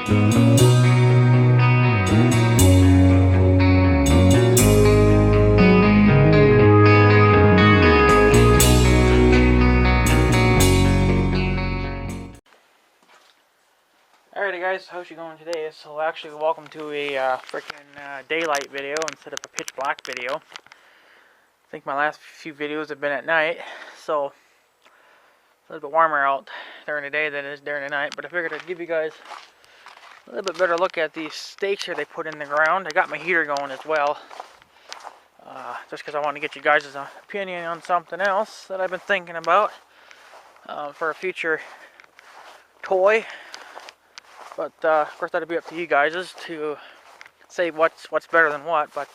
Alrighty guys, how's you going today? So actually welcome to a freaking daylight video instead of a pitch black video. I think my last few videos have been at night, so a little bit warmer out during the day than it is during the night, but I figured I'd give you guys a little bit better look at these stakes here they put in the ground. I got my heater going as well, just because I want to get you guys' opinion on something else that I've been thinking about for a future toy. But of course that'll be up to you guys to say what's better than what. But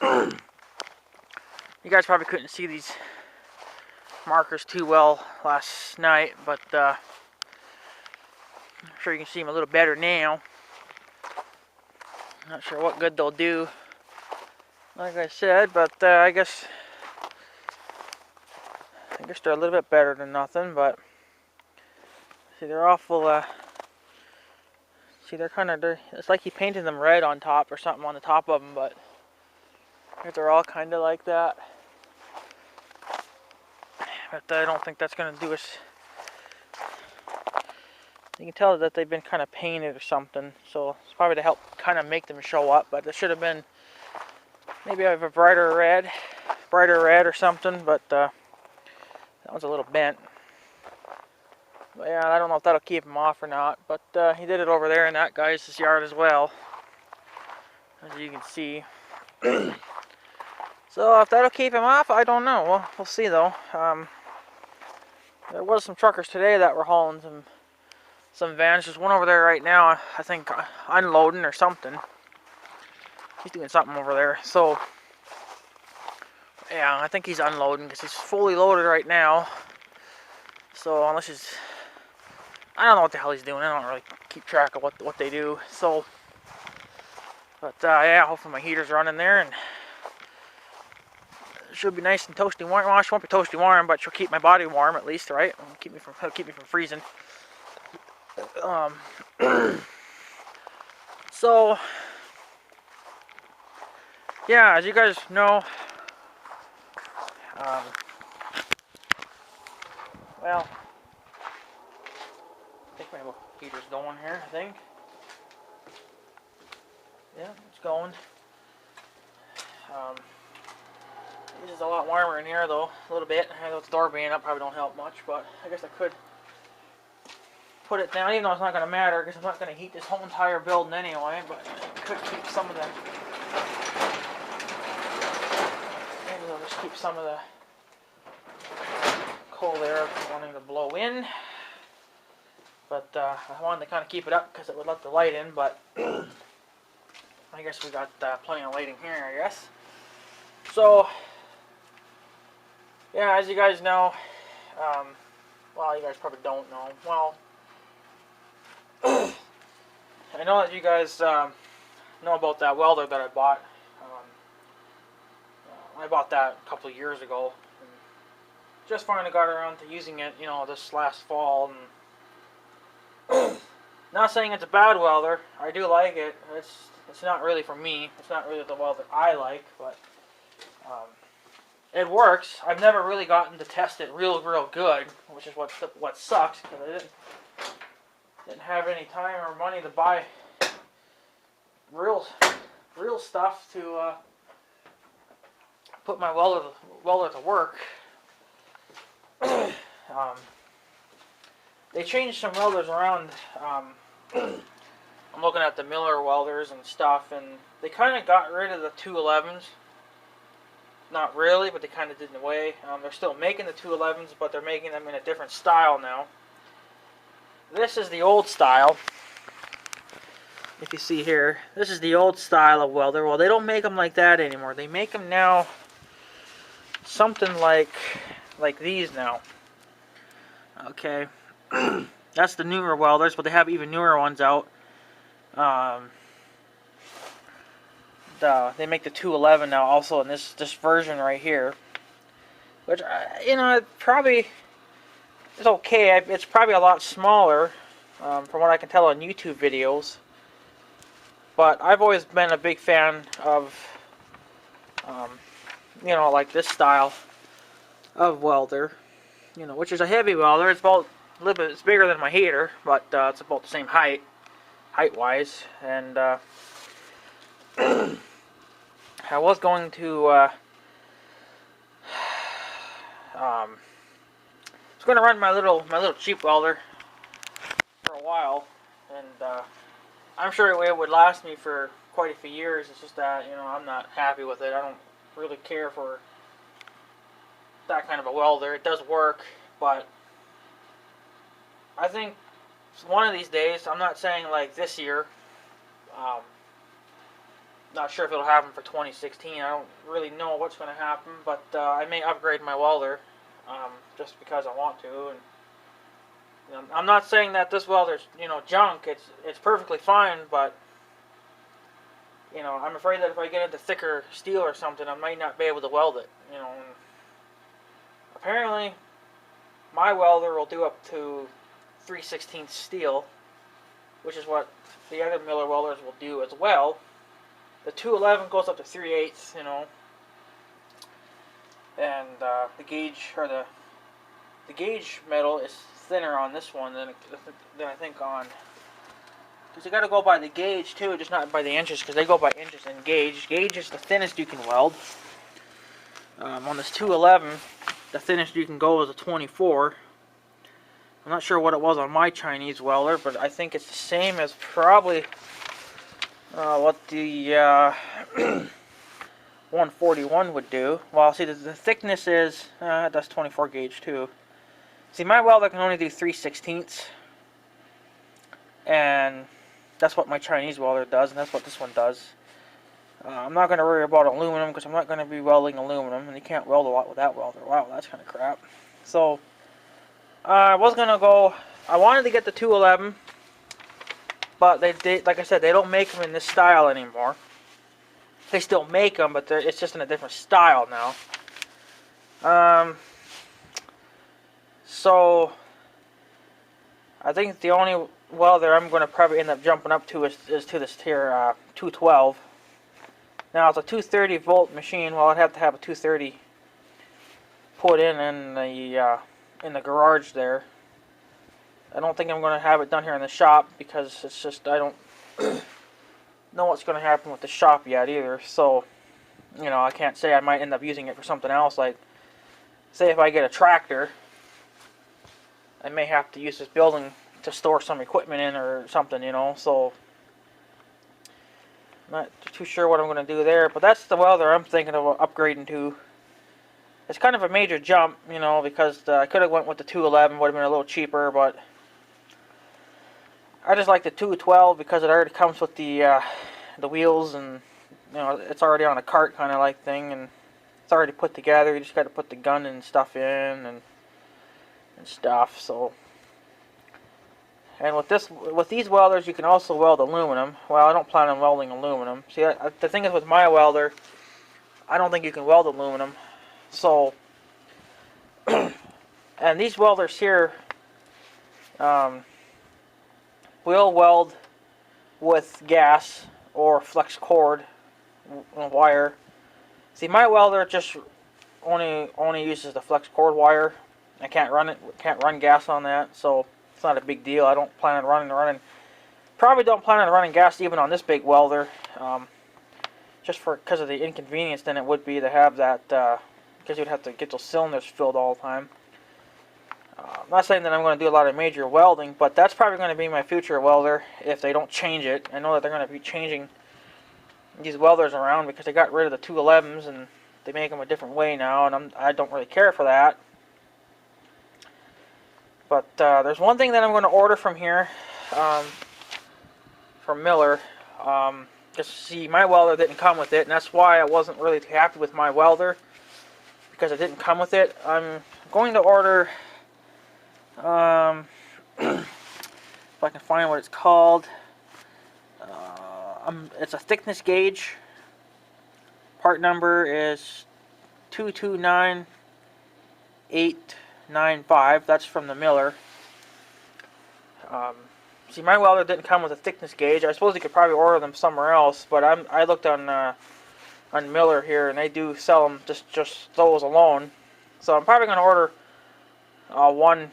you guys probably couldn't see these markers too well last night, but I'm sure you can see them a little better now. Not sure what good they'll do, like I said, but I guess they're a little bit better than nothing. But see, they're awful. See, it's like he painted them red on top or something on the top of them, but they're all kind of like that. But I don't think that's going to do us. You can tell that they've been kind of painted or something, so it's probably to help kind of make them show up, but it should have been maybe I have a brighter red or something, but that one's a little bent. But yeah, I don't know if that'll keep him off or not, but he did it over there in that guy's yard as well, as you can see. So if that'll keep him off, I don't know. Well, we'll see though. There was some truckers today that were hauling some vans. There's one over there right now, I think, unloading or something. He's doing something over there. So yeah, I think he's unloading because he's fully loaded right now. So unless he's, I don't know what the hell he's doing. I don't really keep track of what they do. So, but yeah, hopefully my heater's running there, and it should be nice and toasty warm. Well, she won't be toasty warm, but she'll keep my body warm at least, right? It'll keep me from freezing. So yeah, as you guys know, well, I think my heater's going here, I think. Yeah, it's going. This is a lot warmer in here though, a little bit. I know the door being up probably don't help much, but I guess I could put it down, even though it's not going to matter, because I'm not going to heat this whole entire building anyway, but I could keep some of the, maybe I'll just keep some of the cold air wanting to blow in. But I wanted to kind of keep it up because it would let the light in, but I guess we got plenty of lighting here, I guess. So, yeah, as you guys know, well, you guys probably don't know. Well, I know that you guys know about that welder that I bought. I bought that a couple of years ago. And just finally got around to using it, you know, this last fall. And not saying it's a bad welder. I do like it. It's not really for me. It's not really the welder I like, but it works. I've never really gotten to test it real good, which is what sucks, because I didn't have any time or money to buy real stuff to put my welder to work. They changed some welders around. I'm looking at the Miller welders and stuff, and they kind of got rid of the 211s. Not really, but they kind of did in a way. They're still making the 211s, but they're making them in a different style now. This is the old style. If you see here, this is the old style of welder. Well, they don't make them like that anymore. They make them now something like these now. Okay. That's the newer welders, but they have even newer ones out. They make the 211 now also in this version right here, which you know, it probably is okay. It's probably a lot smaller from what I can tell on YouTube videos. But I've always been a big fan of, you know, like this style of welder, you know, which is a heavy welder. It's about a little bit, it's bigger than my heater, but it's about the same height-wise. And I was going to, run my little cheap welder for a while, and I'm sure it would last me for quite a few years. It's just that, you know, I'm not happy with it. I don't really care for that kind of a welder. It does work, but I think one of these days, I'm not saying like this year, not sure if it'll happen for 2016. I don't really know what's going to happen, but I may upgrade my welder just because I want to. And you know, I'm not saying that this welder's, you know, junk. It's perfectly fine, but you know, I'm afraid that if I get into thicker steel or something, I might not be able to weld it. You know, and apparently my welder will do up to 3/16 steel, which is what the other Miller welders will do as well. The 211 goes up to 3/8, you know, and the gauge, or the gauge metal is thinner on this one than I think on, because you got to go by the gauge too, just not by the inches, because they go by inches and gauge. Gauge is the thinnest you can weld. On this 211, the thinnest you can go is a 24. I'm not sure what it was on my Chinese welder, but I think it's the same as probably what the 141 would do. Well, see, the thickness is, that's 24 gauge too. See, my welder can only do 3/16, and that's what my Chinese welder does, and that's what this one does. I'm not going to worry about aluminum, because I'm not going to be welding aluminum, and you can't weld a lot with that welder. Wow, that's kind of crap. So, I wanted to get the 211, but they, like I said, they don't make them in this style anymore. They still make them, but it's just in a different style now. So I think the only welder I'm going to probably end up jumping up to is to this here 212. Now it's a 230 volt machine. Well, I'd have to have a 230 put in the garage there. I don't think I'm going to have it done here in the shop, because it's just, I don't know what's going to happen with the shop yet either. So, you know, I can't say. I might end up using it for something else. Like, say if I get a tractor, I may have to use this building to store some equipment in or something, you know. So, not too sure what I'm going to do there. But that's the welder I'm thinking of upgrading to. It's kind of a major jump, you know, because I could have went with the 211, would have been a little cheaper, but I just like the 212 because it already comes with the wheels, and you know, it's already on a cart kind of like thing, and it's already put together. You just got to put the gun and stuff in and stuff. So, and with these welders, you can also weld aluminum. Well, I don't plan on welding aluminum. See, the thing is with my welder, I don't think you can weld aluminum. So, and these welders here will weld with gas or flex cord wire. See, my welder just only uses the flex cord wire. I can't run gas on that, so it's not a big deal. I don't plan on running. Probably don't plan on running gas even on this big welder, just because of the inconvenience than it would be to have that, because you'd have to get those cylinders filled all the time. I'm not saying that I'm going to do a lot of major welding, but that's probably going to be my future welder if they don't change it. I know that they're going to be changing these welders around because they got rid of the 211s and they make them a different way now, and I don't really care for that. But there's one thing that I'm going to order from here, from Miller. Just see, my welder didn't come with it, and that's why I wasn't really too happy with my welder, because it didn't come with it. I'm going to order, if I can find what it's called, it's a thickness gauge. Part number is 229895. That's from the Miller. See, my welder didn't come with a thickness gauge. I suppose you could probably order them somewhere else, but I looked on Miller here, and they do sell them just those alone. So I'm probably going to order one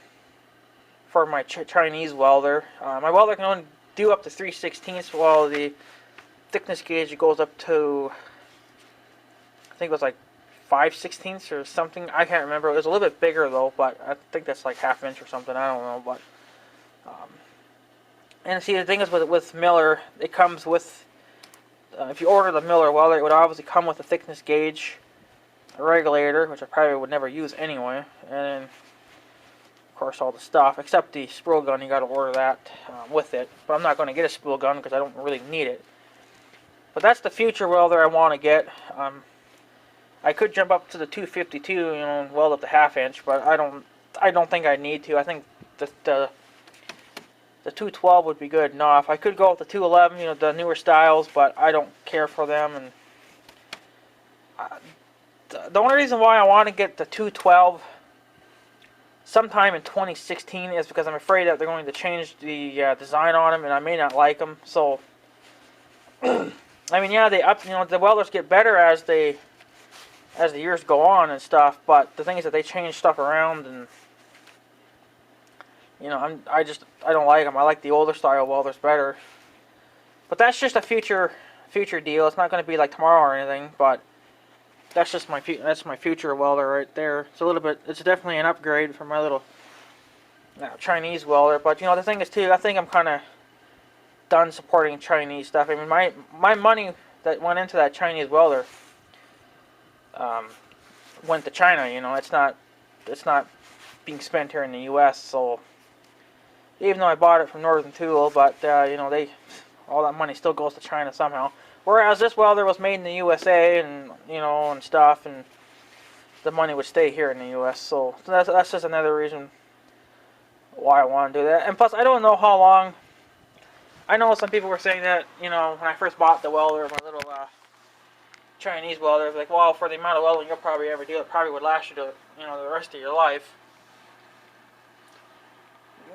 for my Chinese welder. My welder can only do up to 3/16, while the thickness gauge goes up to, I think it was like 5/16 or something. I can't remember. It was a little bit bigger though, but I think that's like ½ inch or something. I don't know, but and see, the thing is with Miller, it comes with if you order the Miller welder, it would obviously come with a thickness gauge, a regulator, which I probably would never use anyway, and then of course all the stuff except the spool gun. You got to order that with it, but I'm not going to get a spool gun because I don't really need it. But that's the future welder I want to get. I could jump up to the 252, you know, and weld up to ½ inch, but I don't think I need to. I think the 212 would be good enough. I could go with the 211, you know, the newer styles, but I don't care for them. And the only reason why I want to get the 212 sometime in 2016 is because I'm afraid that they're going to change the design on them, and I may not like them. So, I mean, yeah, the welders get better as the years go on and stuff, but the thing is that they change stuff around, and you know, I don't like them. I like the older style welders better. But that's just a future deal. It's not going to be like tomorrow or anything, but that's just my future welder right there. It's definitely an upgrade from my little Chinese welder. But you know, the thing is too, I think I'm kind of done supporting Chinese stuff. I mean, my money that went into that Chinese welder went to China. You know, it's not being spent here in the U.S. So even though I bought it from Northern Tool, but you know, all that money still goes to China somehow. Whereas this welder was made in the USA, and you know, and stuff, and the money would stay here in the U.S. So that's just another reason why I want to do that. And plus, I don't know how long. I know some people were saying that, you know, when I first bought the welder, my little Chinese welder, like, well, for the amount of welding you'll probably ever do, it probably would last you to, you know, the rest of your life.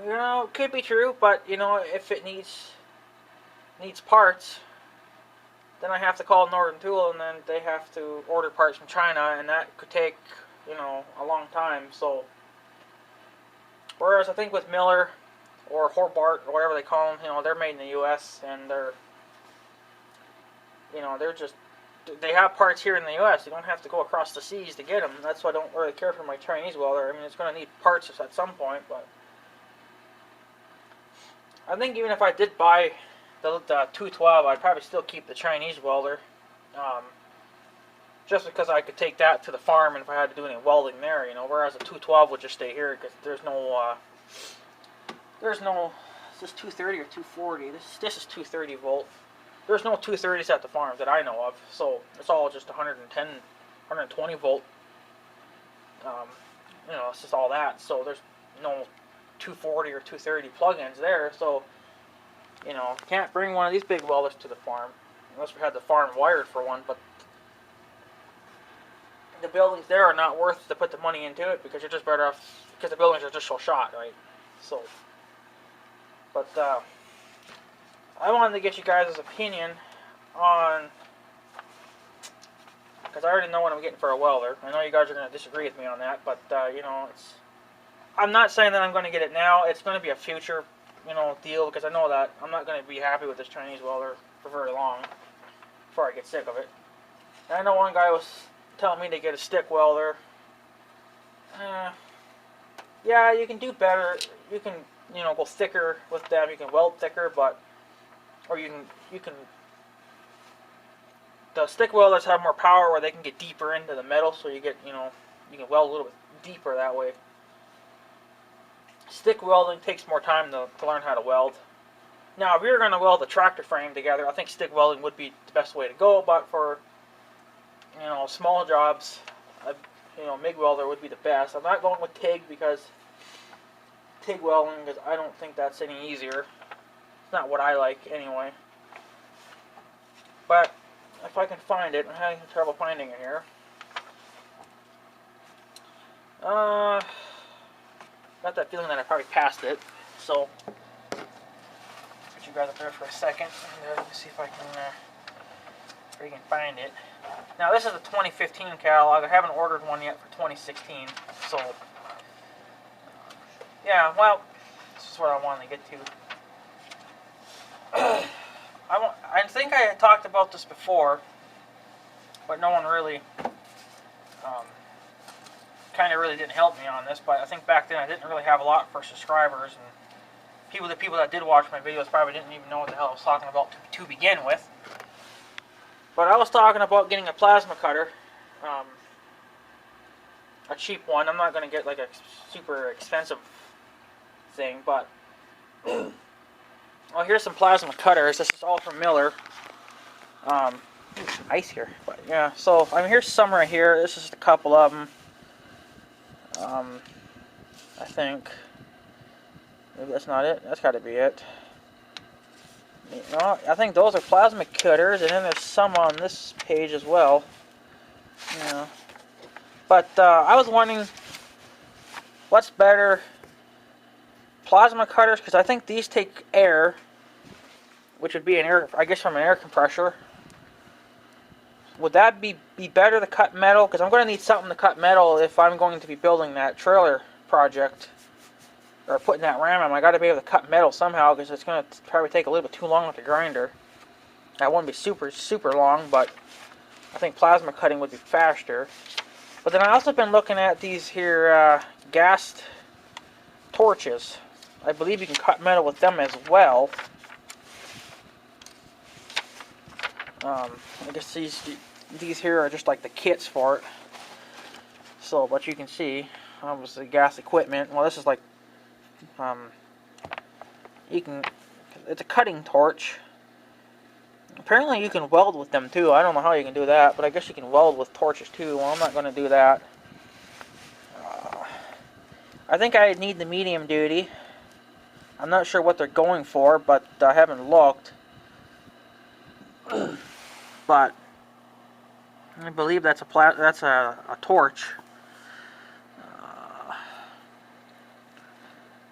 You know, it could be true, but you know, if it needs parts, then I have to call Northern Tool, and then they have to order parts from China, and that could take, you know, a long time. So, whereas I think with Miller or Hobart or whatever they call them, you know, they're made in the U.S. and they have parts here in the U.S. You don't have to go across the seas to get them. That's why I don't really care for my Chinese welder. I mean, it's going to need parts at some point, but I think even if I did buy the 212, I'd probably still keep the Chinese welder, just because I could take that to the farm, and if I had to do any welding there, you know, whereas the 212 would just stay here because there's no, is this 230 or 240? This is 230 volt. There's no 230s at the farm that I know of, so it's all just 110, 120 volt. You know, it's just all that. So there's no 240 or 230 plug-ins there. So, you know, can't bring one of these big welders to the farm unless we had the farm wired for one. But the buildings there are not worth to put the money into it because you're just better off because the buildings are just so shot, right? So, but I wanted to get you guys' opinion on, because I already know what I'm getting for a welder. I know you guys are going to disagree with me on that, but you know, I'm not saying that I'm going to get it now. It's going to be a future, you know, deal, because I know that I'm not going to be happy with this Chinese welder for very long before I get sick of it. And I know one guy was telling me to get a stick welder. Yeah, you can do better. You can, you know, go thicker with them. You can weld thicker, but the stick welders have more power where they can get deeper into the metal, so you get, you know, you can weld a little bit deeper that way. Stick welding takes more time to learn how to weld. Now, if you're going to weld a tractor frame together, I think stick welding would be the best way to go, but for, you know, small jobs, you know, MIG welder would be the best. I'm not going with TIG because TIG welding, because I don't think that's any easier. It's not what I like anyway. But if I can find it, I'm having trouble finding it here. Got that feeling that I probably passed it. So you guys up there for a second. And, see if I can find it. Now this is a 2015 catalog. I haven't ordered one yet for 2016. So, yeah, well, this is what I wanted to get to. I think I had talked about this before, but no one really, kind of really didn't help me on this. But I think back then I didn't really have a lot for subscribers, and the people that did watch my videos probably didn't even know what the hell I was talking about to begin with. But I was talking about getting a plasma cutter, a cheap one. I'm not going to get like a super expensive thing, but well, here's some plasma cutters. This is all from Miller. Ice here, but yeah. So I mean, here's some right here. This is a couple of them. I think maybe that's not it. That's got to be it. No, I think those are plasma cutters, and then there's some on this page as well. Yeah. But I was wondering, what's better, plasma cutters? Because I think these take air, which would be an air, I guess, from an air compressor. Would that be better to cut metal? Because I'm going to need something to cut metal if I'm going to be building that trailer project. Or putting that ram on. I got to be able to cut metal somehow, because it's going to probably take a little bit too long with the grinder. That wouldn't be super long, but I think plasma cutting would be faster. But then I also been looking at these here gas torches. I believe you can cut metal with them as well. I guess these here are just like the kits for it. So, but you can see, obviously gas equipment. Well, this is like, it's a cutting torch. Apparently you can weld with them too. I don't know how you can do that, but I guess you can weld with torches too. Well, I'm not going to do that. I think I need the medium duty. I'm not sure what they're going for, but I haven't looked. But I believe that's a torch.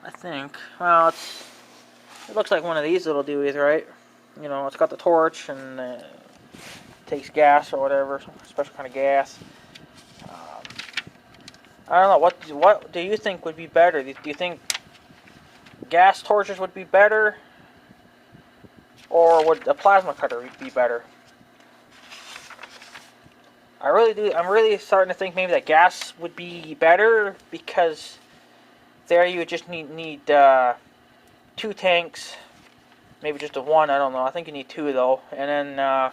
I think. Well, it looks like one of these little doohies, right? You know, it's got the torch and takes gas or whatever, some special kind of gas. I don't know. What do you think would be better? Do you think gas torches would be better, or would a plasma cutter be better? I really do. I'm really starting to think maybe that gas would be better, because there you would just need 2 tanks, maybe just a one. I don't know. I think you need 2 though, and then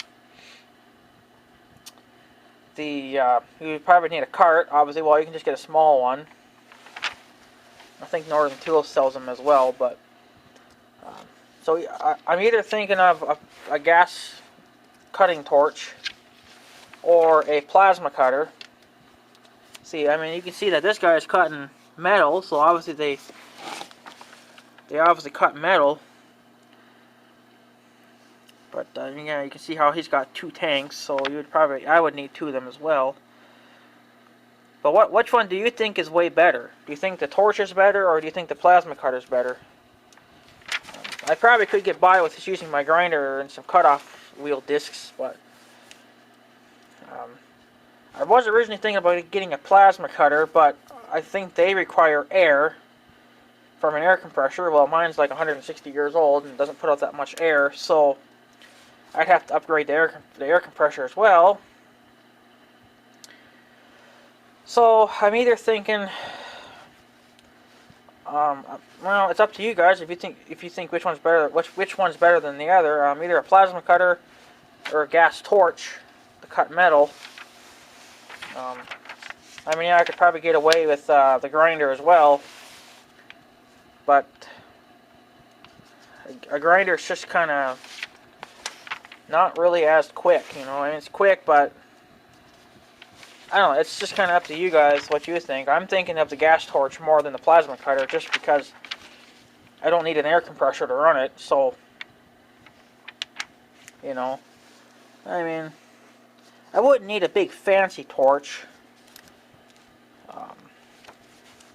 you would probably need a cart. Obviously, well, you can just get a small one. I think Northern Tools sells them as well, but so I'm either thinking of a gas cutting torch or a plasma cutter. See, I mean, you can see that this guy is cutting metal, so obviously they obviously cut metal. But yeah, you can see how he's got 2 tanks, so I would need 2 of them as well. But which one do you think is way better? Do you think the torch is better, or do you think the plasma cutter is better? I probably could get by with just using my grinder and some cutoff wheel discs, but I was originally thinking about getting a plasma cutter, but I think they require air from an air compressor. Well, mine's like 160 years old and doesn't put out that much air, so I'd have to upgrade the air compressor as well. So I'm either thinking, well, it's up to you guys. If you think which one's better, which one's better than the other. Either a plasma cutter or a gas torch to cut metal. I mean, yeah, I could probably get away with the grinder as well, but a grinder is just kind of not really as quick, you know. I mean, it's quick, but I don't know. It's just kind of up to you guys what you think. I'm thinking of the gas torch more than the plasma cutter, just because I don't need an air compressor to run it. So, you know, I mean, I wouldn't need a big fancy torch.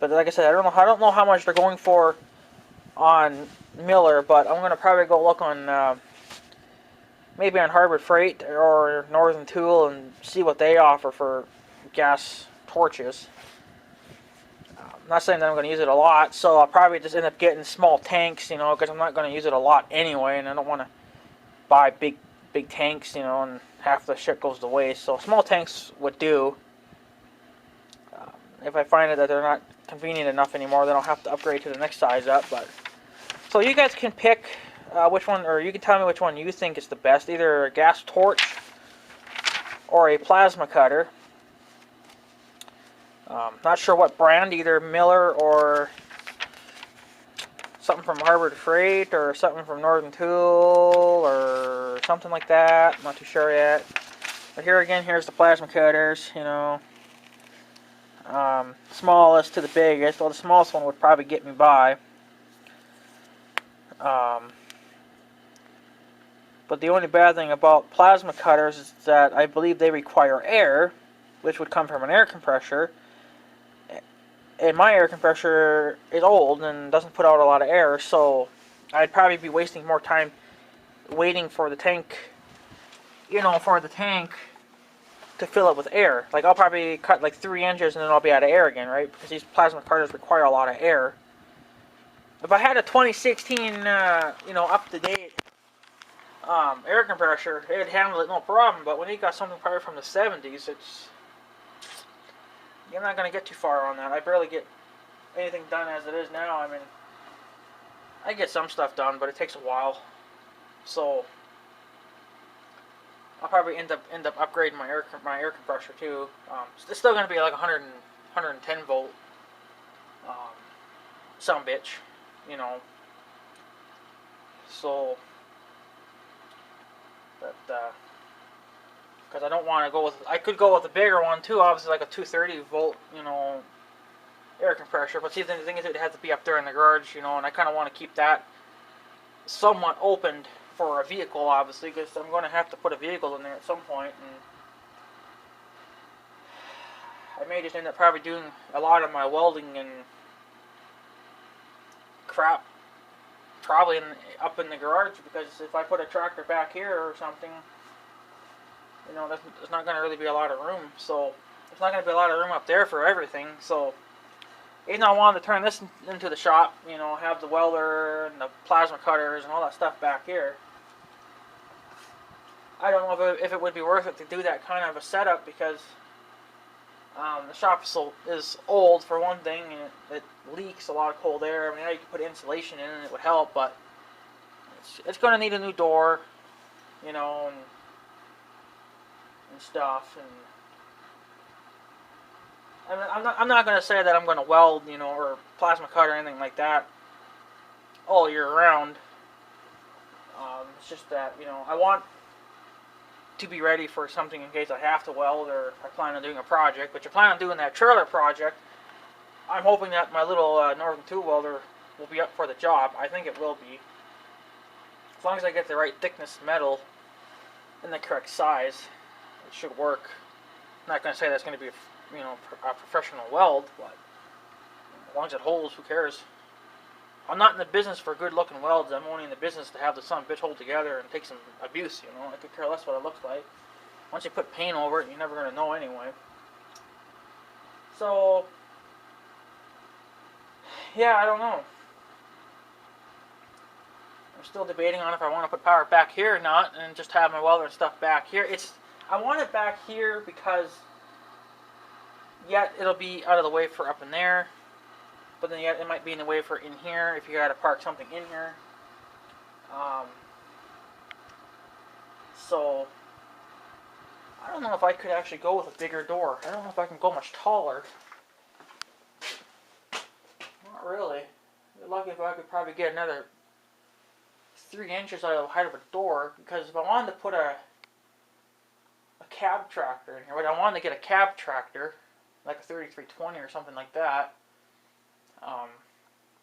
But like I said, I don't know how much they're going for on Miller, but I'm gonna probably go look on maybe on Harbor Freight or Northern Tool and see what they offer for gas torches. I'm not saying that I'm going to use it a lot, so I'll probably just end up getting small tanks, you know, because I'm not going to use it a lot anyway, and I don't want to buy big tanks, you know, and half the shit goes to waste. So small tanks would do. If I find that they're not convenient enough anymore, then I'll have to upgrade to the next size up. But so you guys can pick which one, or you can tell me which one you think is the best, either a gas torch or a plasma cutter. Not sure what brand, either Miller or something from Harbor Freight or something from Northern Tool or something like that. I'm not too sure yet. But here again, here's the plasma cutters, you know. Smallest to the biggest. Well, the smallest one would probably get me by. But the only bad thing about plasma cutters is that I believe they require air, which would come from an air compressor. And my air compressor is old and doesn't put out a lot of air, so I'd probably be wasting more time waiting for the tank, you know, to fill it with air. Like, I'll probably cut like 3 inches and then I'll be out of air again, right? Because these plasma cutters require a lot of air. If I had a 2016, you know, up-to-date air compressor, it'd handle it no problem. But when you got something probably from the 70s, you're not going to get too far on that. I barely get anything done as it is now. I mean, I get some stuff done, but it takes a while. So I'll probably end up upgrading my air compressor too. It's still going to be like 110 volt. Some bitch, you know. So, but because I don't want to go with, I could go with a bigger one too, obviously like a 230 volt, you know, air compressor. But see, the thing is, it has to be up there in the garage, you know, and I kind of want to keep that somewhat opened for a vehicle, obviously, because I'm going to have to put a vehicle in there at some point, and I may just end up probably doing a lot of my welding and crap probably up in the garage, because if I put a tractor back here or something, you know, there's not going to really be a lot of room. So there's not going to be a lot of room up there for everything. So even though I wanted to turn this into the shop, you know, have the welder and the plasma cutters and all that stuff back here, I don't know if it would be worth it to do that kind of a setup, because the shop is old for one thing, and it leaks a lot of cold air. I mean, yeah, you could put insulation in and it would help, but it's going to need a new door, you know, and stuff. And I'm not going to say that I'm going to weld, you know, or plasma cut or anything like that all year round. It's just that, you know, I want to be ready for something in case I have to weld, or I plan on doing a project. But you plan on doing that trailer project, I'm hoping that my little Northern Tool welder will be up for the job. I think it will be, as long as I get the right thickness metal in the correct size. It should work. I'm not going to say that's going to be a professional weld, but as long as it holds, who cares? I'm not in the business for good looking welds. I'm only in the business to have the son of a bitch hold together and take some abuse, you know. I could care less what it looks like. Once you put paint over it, you're never going to know anyway. So yeah, I don't know. I'm still debating on if I want to put power back here or not, and just have my welder and stuff back here. I want it back here because yet it'll be out of the way for up in there, but then yet it might be in the way for in here if you got to park something in here. So I don't know if I could actually go with a bigger door. I don't know if I can go much taller. Not really. I'd be lucky if I could probably get another 3 inches out of the height of a door, because if I wanted to put a cab tractor in here, but I wanted to get a cab tractor, like a 3320 or something like that,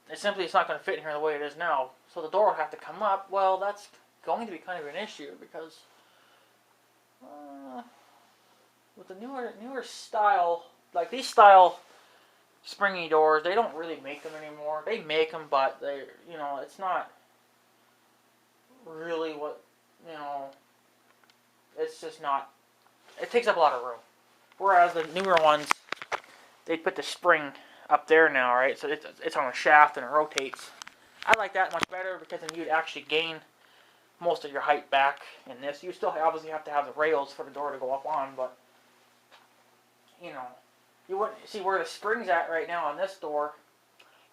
it's not going to fit in here the way it is now. So the door would have to come up. Well, that's going to be kind of an issue, because with the newer style, like these style springy doors. They don't really make them anymore. They make them, but they, you know, it's not really what, you know, it's just not, it takes up a lot of room. Whereas the newer ones, they put the spring up there now, right? So it's on a shaft and it rotates. I like that much better because then you'd actually gain most of your height back in this. You still obviously have to have the rails for the door to go up on, but, you know, you wouldn't see where the spring's at right now on this door.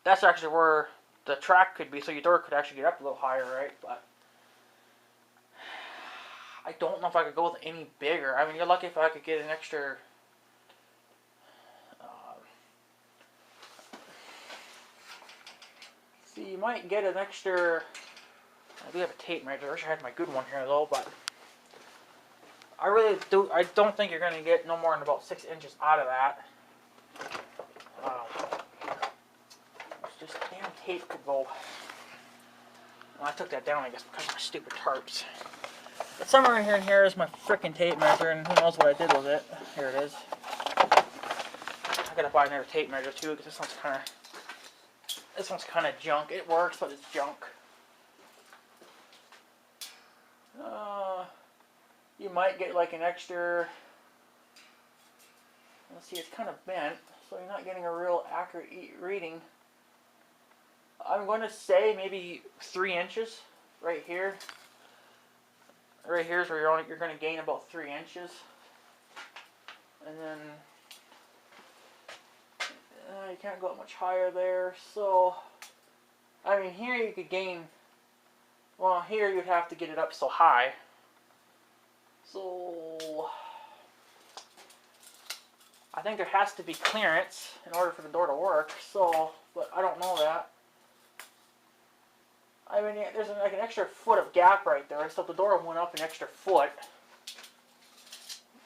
That's actually where the track could be, so your door could actually get up a little higher, right? But I don't know if I could go with any bigger. I mean, you're lucky if I could get an extra. See, you might get an extra. I do have a tape measure. I wish I had my good one here though, but I really do. I don't think you're going to get no more than about 6 inches out of that. It's just damn tape could go. Well, I took that down, I guess, because of my stupid tarps. But somewhere in here is my frickin' tape measure, and who knows what I did with it. Here it is. I gotta buy another tape measure too, because this one's kind of junk. It works, but it's junk. You might get like an extra. Let's see, it's kind of bent, so you're not getting a real accurate reading. I'm going to say maybe 3 inches right here. Right here is where you're going to gain about 3 inches, and then you can't go up much higher there. So, I mean, here you could gain. Well, here you'd have to get it up so high. So, I think there has to be clearance in order for the door to work. So, but I don't know that. I mean, there's like an extra foot of gap right there, so if the door went up an extra foot.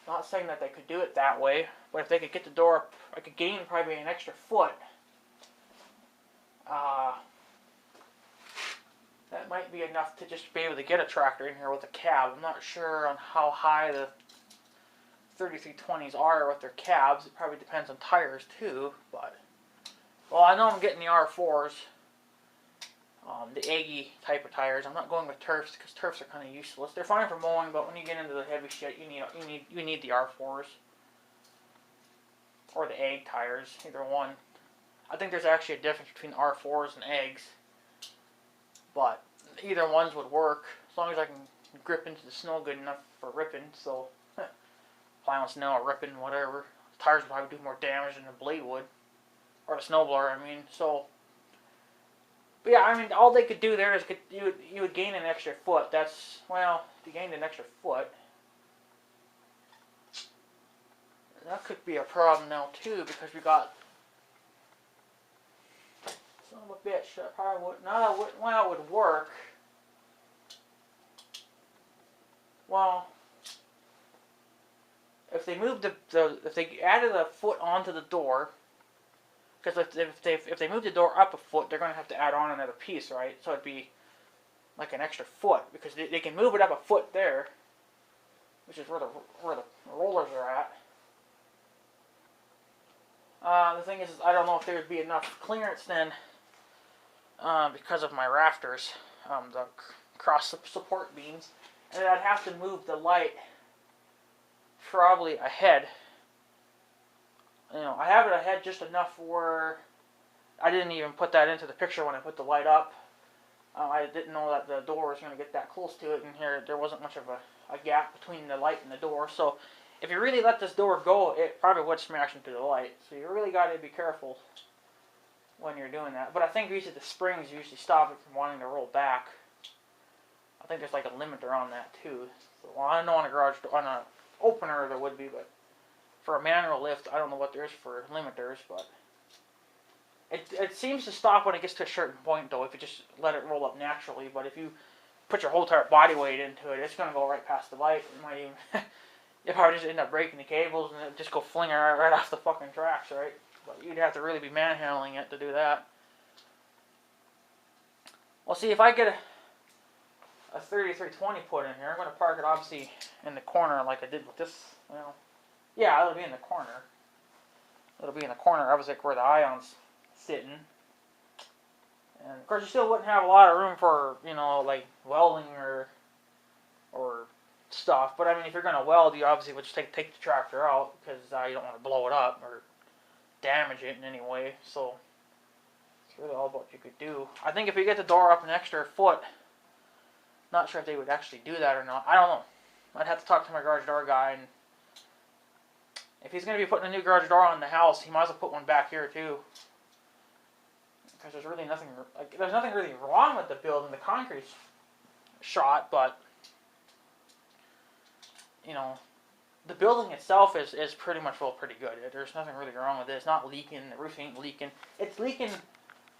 Not saying that they could do it that way, but if they could get the door up, I could gain probably an extra foot. That might be enough to just be able to get a tractor in here with a cab. I'm not sure on how high the 3320s are with their cabs. It probably depends on tires too, but well, I know I'm getting the R4s. The Aggie type of tires. I'm not going with turfs because turfs are kind of useless. They're fine for mowing, but when you get into the heavy shit, you need the R4s or the Egg tires, either one. I think there's actually a difference between R4s and Eggs, but either ones would work as long as I can grip into the snow good enough for ripping. So plowing snow or ripping, whatever. The tires would probably do more damage than the blade would, or the snowblower. I mean, so. But yeah, I mean, all they could do there is you would gain an extra foot. That's, well, if you gained an extra foot, that could be a problem now too, because we got, son of a bitch, that probably would, no, well, it would work. Well, if they moved if they added a foot onto the door, because if they move the door up a foot, they're going to have to add on another piece, right? So it'd be like an extra foot, because they can move it up a foot there, which is where the rollers are at. The thing is, I don't know if there would be enough clearance then, because of my rafters, the cross support beams, and I'd have to move the light probably ahead. You know, I have it ahead just enough where I didn't even put that into the picture when I put the light up. I didn't know that the door was going to get that close to it, and here there wasn't much of a gap between the light and the door. So if you really let this door go, it probably would smash into the light. So you really got to be careful when you're doing that. But I think usually the springs usually stop it from wanting to roll back. I think there's like a limiter on that too. So, well, I don't know on a garage door, on an opener there would be, but for a manual lift, I don't know what there is for limiters, but it seems to stop when it gets to a certain point, though, if you just let it roll up naturally. But if you put your whole entire body weight into it, it's going to go right past the light. It might even, you'll probably just end up breaking the cables and it just go flinging right off the fucking tracks, right? But you'd have to really be manhandling it to do that. Well, see, if I get a 3320 put in here, I'm going to park it obviously in the corner like I did with this, well, yeah, it'll be in the corner. It'll be in the corner, obviously, like where the Ion's sitting. And of course, you still wouldn't have a lot of room for, you know, like welding or stuff. But I mean, if you're gonna weld, you obviously would just take the tractor out because you don't want to blow it up or damage it in any way. So it's really all about what you could do. I think if you get the door up an extra foot, not sure if they would actually do that or not. I don't know. I'd have to talk to my garage door guy, and if he's going to be putting a new garage door on the house, he might as well put one back here too. Because there's really nothing, like, there's nothing really wrong with the building. The concrete's shot, but you know, the building itself is pretty much pretty good. There's nothing really wrong with it. It's not leaking. The roof ain't leaking. It's leaking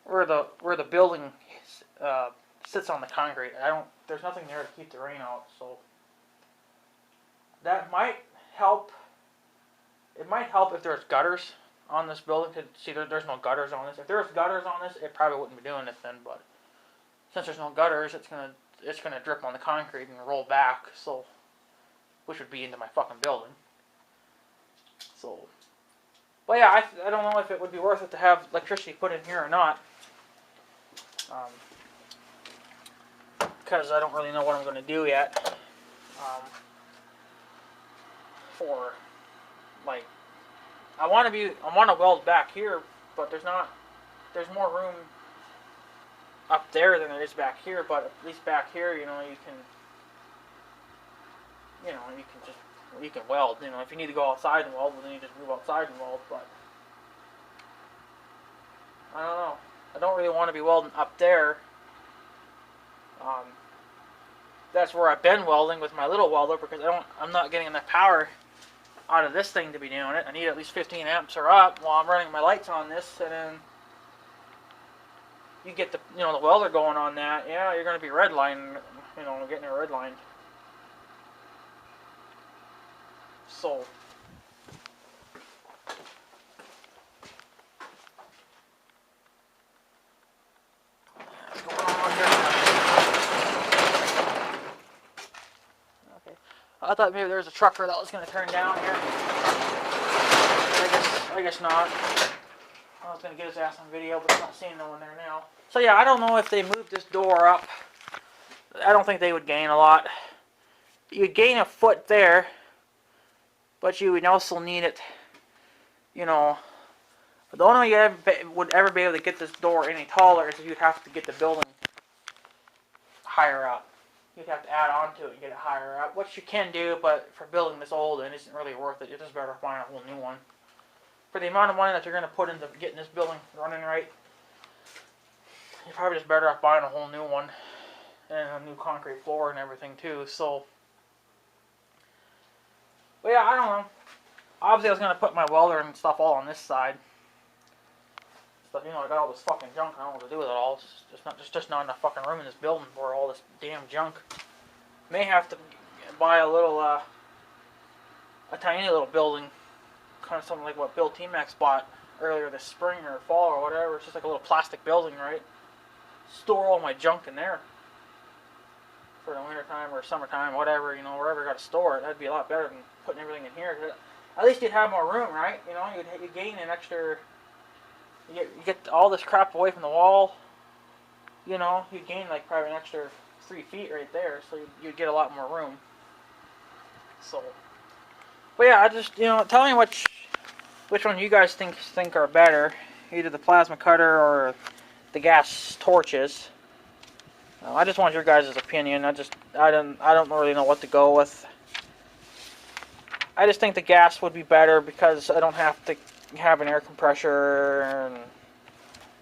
where the building sits on the concrete. There's nothing there to keep the rain out. So that might help. It might help if there's gutters on this building. See, there's no gutters on this. If there's gutters on this, it probably wouldn't be doing it then. But since there's no gutters, it's gonna drip on the concrete and roll back. So, which would be into my fucking building. So, but yeah, I don't know if it would be worth it to have electricity put in here or not. Because I don't really know what I'm going to do yet. For, like, I want to weld back here, but there's more room up there than there is back here. But at least back here, you know, you can weld. You know, if you need to go outside and weld, well, then you just move outside and weld. But I don't know. I don't really want to be welding up there. That's where I've been welding with my little welder because I'm not getting enough power out of this thing to be doing it. I need at least 15 amps or up while I'm running my lights on this, and then you get the welder going on that. Yeah, you're going to be redlining, getting it redlined. So what's going on here? Okay, I thought maybe there was a trucker that was going to turn down here. I guess not. I was going to get his ass on video, but I'm not seeing no one there now. So yeah, I don't know if they moved this door up. I don't think they would gain a lot. You'd gain a foot there, but you would also need it, the only way you would ever be able to get this door any taller is if you'd have to get the building higher up. You'd have to add on to it and get it higher up, which you can do, but for building this old, it isn't really worth it. You're just better buying a whole new one. For the amount of money that you're going to put into getting this building running right, you're probably just better off buying a whole new one and a new concrete floor and everything too. So, but yeah, I don't know. Obviously, I was going to put my welder and stuff all on this side. But, I got all this fucking junk. I don't know what to do with it all. There's just not enough fucking room in this building for all this damn junk. May have to buy a little, a tiny little building. Kind of something like what Bill T-Max bought earlier this spring or fall or whatever. It's just like a little plastic building, right? Store all my junk in there. For the winter time or summertime, whatever, wherever I got to store it. That'd be a lot better than putting everything in here. At least you'd have more room, right? You'd gain an extra. You get all this crap away from the wall. You'd gain like probably an extra 3 feet right there, so you'd get a lot more room. So, but yeah, I just tell me which one you guys think are better, either the plasma cutter or the gas torches. I just want your guys' opinion. I don't really know what to go with. I just think the gas would be better because I don't have to have an air compressor and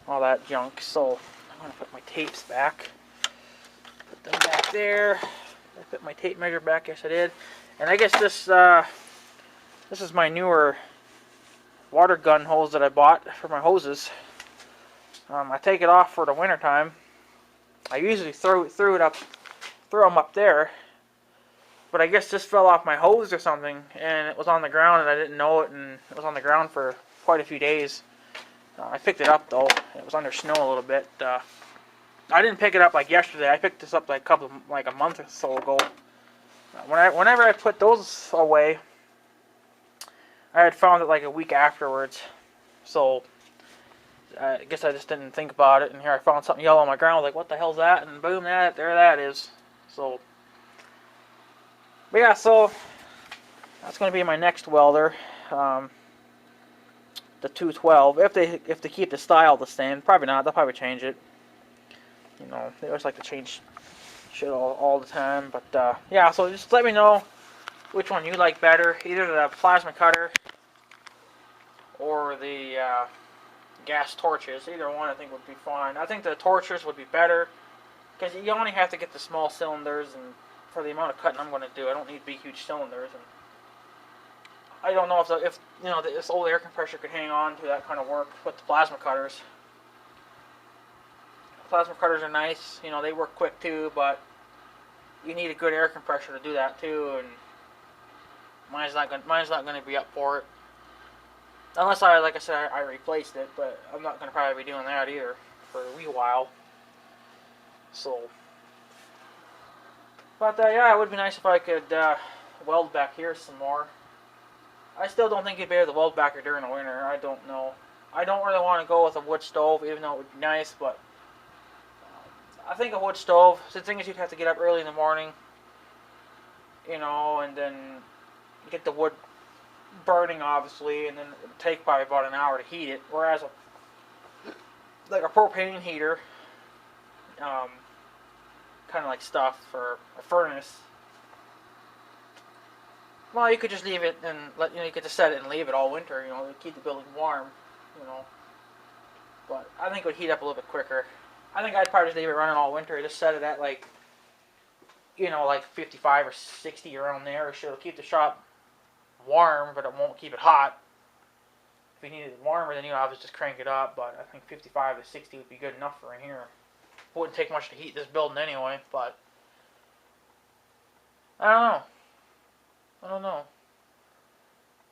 all that junk. So I'm gonna put my tapes back. Put them back there. I put my tape measure back. Yes, I did. And I guess this is my newer water gun hose that I bought for my hoses. I take it off for the winter time. I usually throw them up there, but I guess this fell off my hose or something, and it was on the ground, and I didn't know it, and it was on the ground for quite a few days. I picked it up though. It was under snow a little bit. I didn't pick it up like yesterday. I picked this up like a month or so ago. Whenever I put those away, I had found it like a week afterwards. So I guess I just didn't think about it, and here I found something yellow on my ground. I was like, what the hell's that? And boom, there that is. So, but yeah, so that's going to be my next welder, the 212. If they keep the style the same, probably not. They'll probably change it. You know, they always like to change shit all the time. But yeah, so just let me know which one you like better, either the plasma cutter or the gas torches. Either one I think would be fine. I think the torches would be better because you only have to get the small cylinders, and for the amount of cutting I'm going to do, I don't need big huge cylinders. And I don't know if you know this old air compressor could hang on to that kind of work with the plasma cutters. Plasma cutters are nice, you know, they work quick too, but you need a good air compressor to do that too, and mine's not going to be up for it. Unless like I said, I replaced it, but I'm not going to probably be doing that either for a wee while. So, but yeah, it would be nice if I could weld back here some more. I still don't think you'd be able to weld back here during the winter. I don't know. I don't really want to go with a wood stove, even though it would be nice, but I think a wood stove, the thing is you'd have to get up early in the morning, you know, and then get the wood burning, obviously, and then it would take probably about an hour to heat it, whereas like a propane heater, kind of like stuff for a furnace, well, you could just leave it and you could just set it and leave it all winter, you know, to keep the building warm, you know, but I think it would heat up a little bit quicker. I think I'd probably just leave it running all winter, just set it at like, you know, like 55 or 60 around there, so it'll keep the shop warm, but it won't keep it hot. If you needed it warmer, then you obviously just crank it up, but I think 55 to 60 would be good enough for in here. It wouldn't take much to heat this building anyway, but I don't know.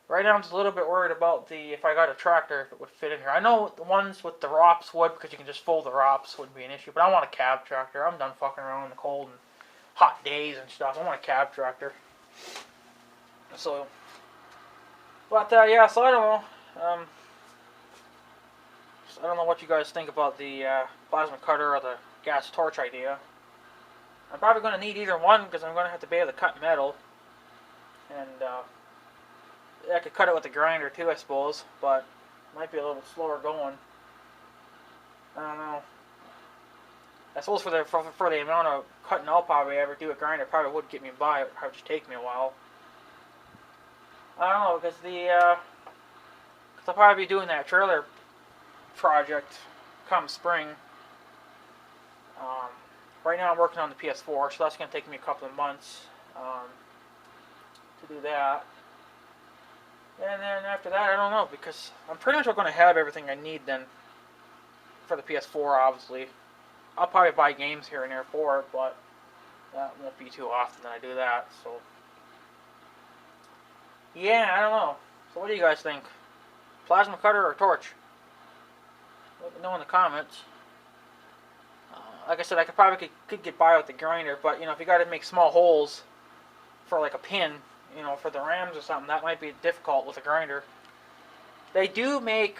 Right now I'm just a little bit worried about if I got a tractor, if it would fit in here. I know the ones with the ROPS would, because you can just fold the ROPS, wouldn't be an issue, but I want a cab tractor. I'm done fucking around in the cold and hot days and stuff. I want a cab tractor. So, but yeah, so I don't know. I don't know what you guys think about the plasma cutter or the gas torch idea. I'm probably going to need either one because I'm going to have to be able to cut metal. And I could cut it with a grinder too, I suppose, but it might be a little slower going. I don't know. I suppose for the amount of cutting I'll probably ever do a grinder, probably would get me by. It would probably just take me a while. I don't know, because I'll probably be doing that trailer project come spring. Right now I'm working on the PS4, so that's going to take me a couple of months to do that. And then after that, I don't know, because I'm pretty much going to have everything I need then for the PS4, obviously. I'll probably buy games here and there for it, but that won't be too often that I do that, so. Yeah, I don't know. So what do you guys think? Plasma cutter or torch? Let me know in the comments. Like I said, I could get by with the grinder, but you know, if you got to make small holes for like a pin, you know, for the rams or something, that might be difficult with a grinder. They do make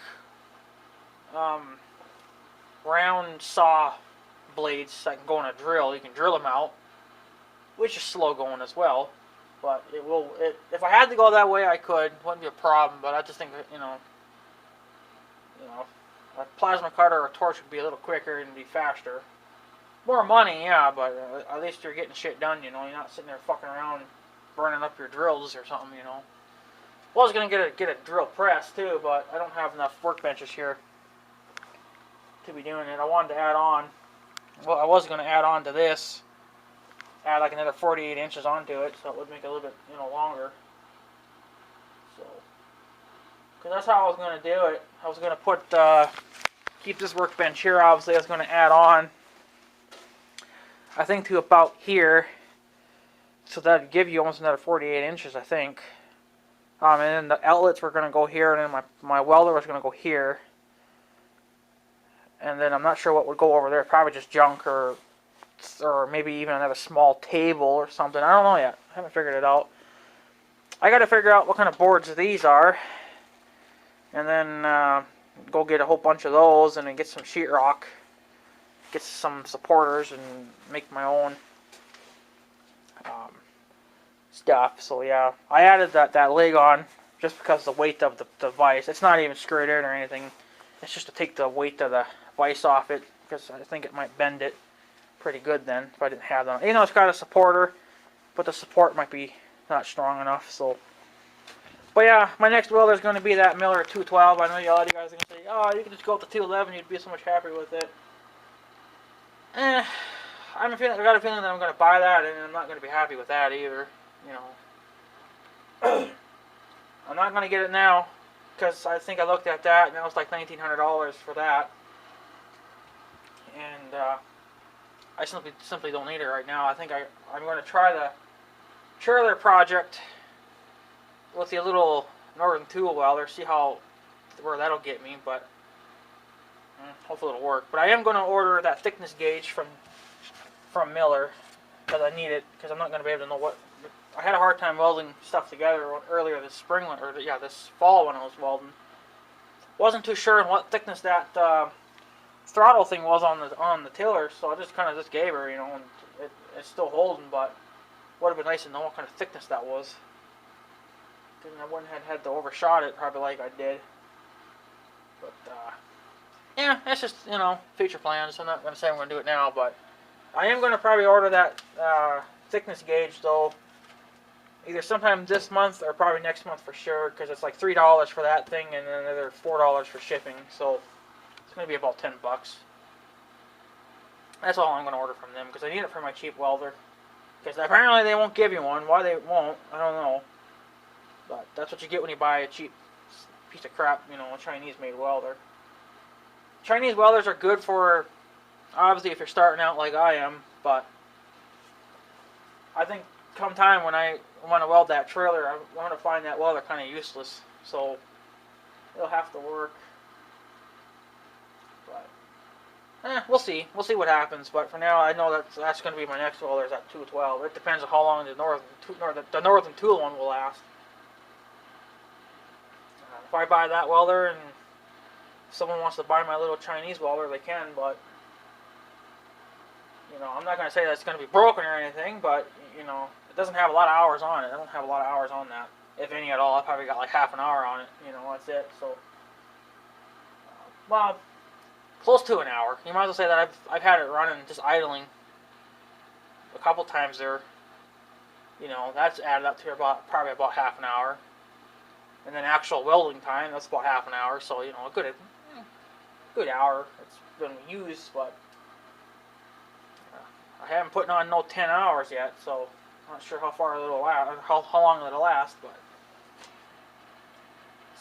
round saw blades that can go in a drill. You can drill them out, which is slow going as well. But if I had to go that way, I could. It wouldn't be a problem. But I just think that, you know, a plasma cutter or a torch would be a little quicker and be faster. More money, yeah, but at least you're getting shit done. You know, you're not sitting there fucking around burning up your drills or something. You know. Well, I was gonna get a drill press too, but I don't have enough workbenches here to be doing it. I wanted to add on. Well, I was gonna add on to this. Add like another 48 inches onto it, so it would make it a little bit, you know, longer. So, because that's how I was going to do it. I was going to put, keep this workbench here, obviously. I was going to add on, I think, to about here. So that would give you almost another 48 inches, I think. And then the outlets were going to go here, and then my welder was going to go here. And then I'm not sure what would go over there. Probably just junk or maybe even another small table or something. I don't know yet. I haven't figured it out. I got to figure out what kind of boards these are. And then go get a whole bunch of those and then get some sheetrock, get some supporters, and make my own stuff. So yeah, I added that leg on just because of the weight of the vise. It's not even screwed in or anything. It's just to take the weight of the vise off it, because I think it might bend it pretty good then if I didn't have that. You know, it's got a supporter, but the support might be not strong enough. So, but yeah, my next welder is going to be that Miller 212. I know a lot of you guys are going to say, oh, you can just go with the 211, you'd be so much happier with it. I got a feeling that I'm going to buy that, and I'm not going to be happy with that either. You know, I'm not going to get it now, because I think I looked at that, and it was like $1,900 for that. And I simply don't need it right now. I think I'm going to try the trailer project with the little Northern Tool welder, see where that'll get me, but hopefully it'll work. But I am going to order that thickness gauge from Miller, because I need it, because I'm not going to be able to know what. I had a hard time welding stuff together earlier this spring, this fall when I was welding. Wasn't too sure what thickness that throttle thing was on the tiller, so I just gave her, you know, and it's still holding, but would have been nice to know what kind of thickness that was. Then I wouldn't have had to overshot it probably like I did. But yeah, it's just, you know, future plans. I'm not going to say I'm going to do it now, but I am going to probably order that thickness gauge though, either sometime this month or probably next month for sure, because it's like $3 for that thing and then another $4 for shipping, so it's going to be about $10. That's all I'm going to order from them, because I need it for my cheap welder. Because apparently they won't give you one. Why they won't, I don't know. But that's what you get when you buy a cheap piece of crap, you know, a Chinese-made welder. Chinese welders are good for, obviously, if you're starting out like I am, but I think come time when I want to weld that trailer, I want to find that welder kind of useless. So it'll have to work. But we'll see. We'll see what happens. But for now, I know that's going to be my next welder, is that 212. It depends on how long the Northern Tool one will last. If I buy that welder and if someone wants to buy my little Chinese welder, they can. But you know, I'm not going to say that it's going to be broken or anything. But you know, it doesn't have a lot of hours on it. I don't have a lot of hours on that, if any at all. I probably got like half an hour on it. You know, that's it. So, well, close to an hour. You might as well say that I've had it running, just idling a couple times there. You know, that's added up to probably about half an hour. And then actual welding time, that's about half an hour. So, you know, a good hour it's been used, but I haven't put on no 10 hours yet, so I'm not sure how long it'll last, but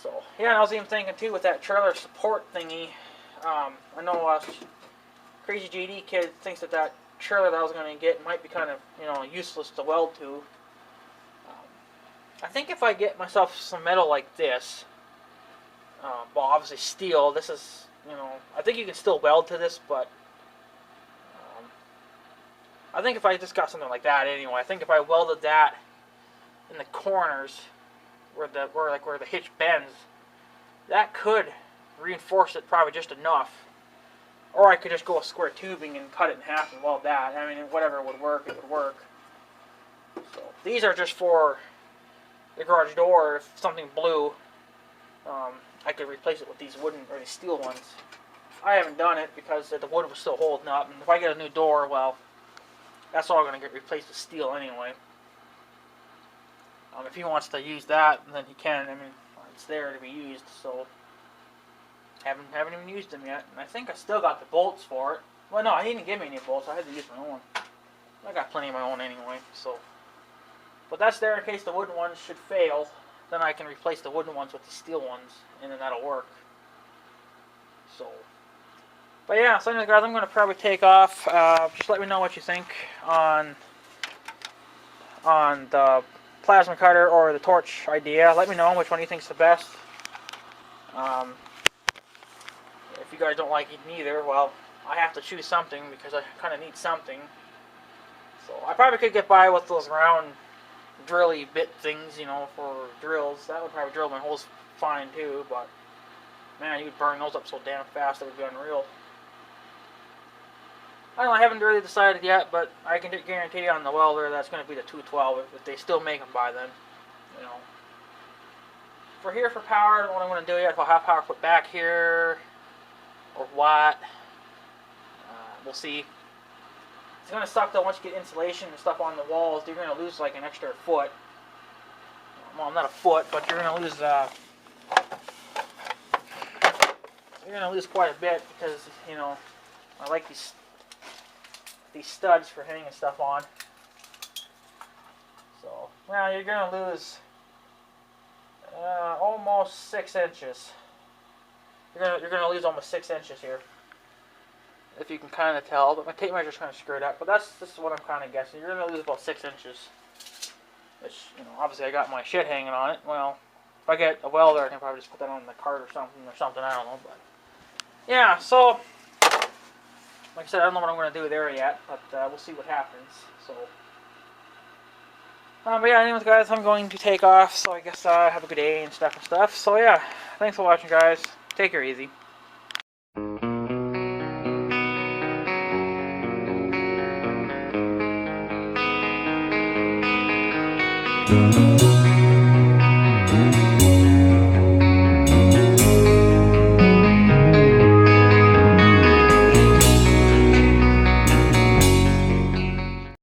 so yeah. And I was even thinking too with that trailer support thingy. I know Crazy JD Kid thinks that trailer that I was going to get might be kind of, you know, useless to weld to. I think if I get myself some metal like this, well, obviously steel. This is, you know, I think you can still weld to this, but I think if I just got something like that anyway, I think if I welded that in the corners where the hitch bends, that could reinforce it probably just enough. Or I could just go with square tubing and cut it in half and weld that. I mean, whatever would work, it would work. So these are just for the garage door. If something blew, I could replace it with these wooden or these steel ones. I haven't done it because the wood was still holding up, and if I get a new door, well, that's all going to get replaced with steel anyway. If he wants to use that, then he can. I mean, it's there to be used, so haven't even used them yet. And I think I still got the bolts for it. Well, no, he didn't give me any bolts. I had to use my own. I got plenty of my own anyway, so. But that's there in case the wooden ones should fail. Then I can replace the wooden ones with the steel ones, and then that'll work. So. But yeah, so anyways, guys, I'm going to probably take off. Just let me know what you think on the plasma cutter or the torch idea. Let me know which one you think is the best. If you guys don't like it neither, well, I have to choose something because I kind of need something. So I probably could get by with those round drilly bit things, you know, for drills. That would probably drill my holes fine too, but Man, you could burn those up so damn fast it would be unreal. I don't know, I haven't really decided yet, but I can guarantee you on the welder that's going to be the 212 if they still make them by then. You know. For here for power, I don't know what I'm going to do yet. If I'll have power put back here or what. We'll see. It's going to suck though once you get insulation and stuff on the walls. You're going to lose like an extra foot. Well, not a foot, but you're going to lose. You're going to lose quite a bit because, you know, I like these studs for hanging stuff on. So, well, you're going to lose almost 6 inches. You're gonna lose almost 6 inches here, if you can kind of tell. But my tape measure's kind of screwed up. But this is what I'm kind of guessing. You're gonna lose about 6 inches. Which, you know, obviously I got my shit hanging on it. Well, if I get a welder, I can probably just put that on the cart or something. I don't know. But yeah, so like I said, I don't know what I'm gonna do there yet, but we'll see what happens. So. But yeah, anyways guys, I'm going to take off, so I guess have a good day and stuff. So yeah, thanks for watching guys. Take care easy. Thank you.